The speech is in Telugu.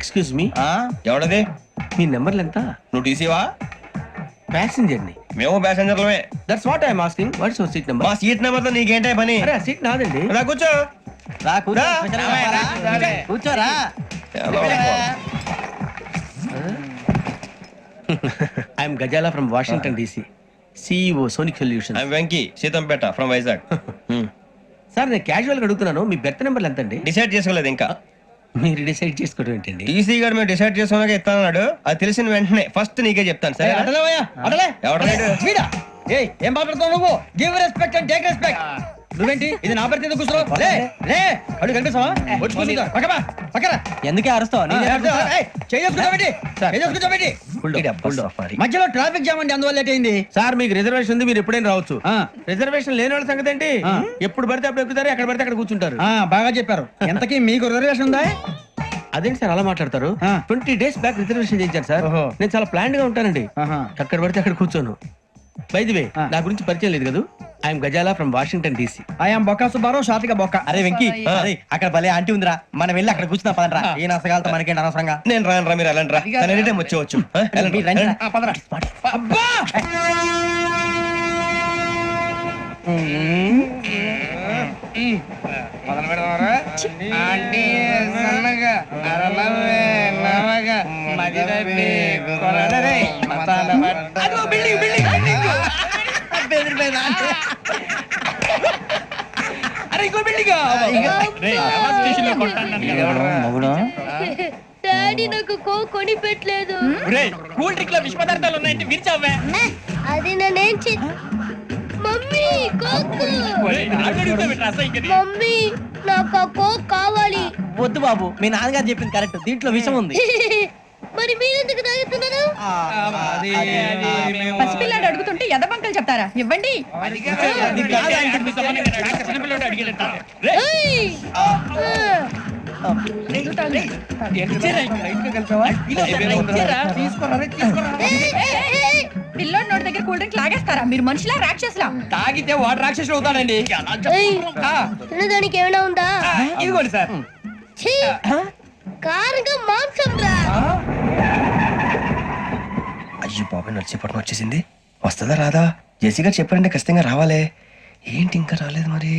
Excuse me, ఎవడది? మీ నెంబర్లు ఎంత? నువ్వు టీసీవా? ప్యాసింజర్ ని. మేము ప్యాసెంజర్లమే. That's what I'm asking. What's your seat number? మా సీట్ నెంబర్ తో నీకేంటే పని? అరే ఆ సీట్ నాదండి. రా కూర్చో. రా కూర్చో. రా. కూర్చోరా. I'm Ghazala from Washington DC, CEO Sonic solution. I'm Venky, Seethampeta from Vizag. Sir నేను క్యాజువల్ గా అడుగుతున్నాను, మీ బెర్త్ నెంబర్లు ఎంత అండి? డిసైడ్ చేసుకోలేదు ఇంకా. మీరు డిసైడ్ చేసుకోవడం ఏంటండి? టీసీ గారు మేము డిసైడ్ చేసుకున్నాక ఇస్తానన్నాడు. అది తెలిసిన వెంటనే ఫస్ట్ నీకే చెప్తాను. సరే వీడా? ఏయ్, ఏం మాట్లాడుతావు నువ్వు? Give respect and take respect. నువ్వేంటి ఇది నా పరిస్థితి కూర్చున్నావు? లే లే, అడుగు కనిపిస్తావా? వచ్చి కూర్చుంటా. పక్కమా పక్కరా. ఎందుకే అరుస్తావు? మధ్యలో ట్రాఫిక్ జామ్ అండి, అందువల్ల లేట్ అయింది. సార్ మీకు రిజర్వేషన్ ఉంది, మీరు ఎప్పుడైనా రావచ్చు. రిజర్వేషన్ లేని వాళ్ళ సంగతి ఏంటి? ఎప్పుడు పడితే అప్పుడు ఎక్కుతారు, ఎక్కడ పడితే అక్కడ కూర్చుంటారు. బాగా చెప్పారు. ఎంతకీ మీకు రిజర్వేషన్ ఉందా? అదేంటి సార్ అలా మాట్లాడతారు? 20 days బ్యాక్ రిజర్వేషన్ చేయించారు సార్. నేను చాలా ప్లాన్డ్ గా ఉంటానండి. అక్కడ పడితే అక్కడ కూర్చోను. బై ది వే, నా గురించి పరిచయం లేదు కదా. I'm Ghazala from Washington DC. I'm Bokka Subbarao, షాతిక బొక్క. అరే వెంకీ, అక్కడ భలే ఆంటీ ఉందిరా, మనం వెళ్ళి అక్కడ కూర్చున్నా పదరా. ఏ నసగాలతో మనకేంటి అనవసరంగా. నేను రాను రా, మీరు వెళ్ళండి రా. తన ఎనీ టైం వచ్చేవచ్చు. అబ్బా డాడీ నాకు కొని పెట్టలేదు. కూల్ డ్రింక్ లో విష పదార్థాలు ఉన్నాయంటే విరిచావే. అది నేనేం మమ్మీ కోక్. మమ్మీ నాకు ఆ కోక్ కావాలి. వద్దు బాబు, మీ నాన్నగారు చెప్పింది కరెక్ట్, దీంట్లో విషం ఉంది. మరి మీరెందుకు తాగుతున్నారు? పసిపిల్లాడు అడుగుతుంటే ఎదబంకలు చెప్తారా? ఇవ్వండి. పిల్లోడి నోటి దగ్గర కూల్ డ్రింక్ లాగేస్తారా? మీరు మనుషులా రాక్షసులా? తాగితే వాడు రాక్షసుడు అవుతాడండి. తినడానికి ఏమైనా ఉందా? ఇదిగోండి సార్. కారుగా మాంసం రా. అయ్యో బాబాయ్, నడిచేపట్నం వచ్చేసింది. వస్తుందా రాదా? జేసీ గారు చెప్పారంటే ఖచ్చితంగా రావాలే. ఏంటి ఇంకా రాలేదు మరి?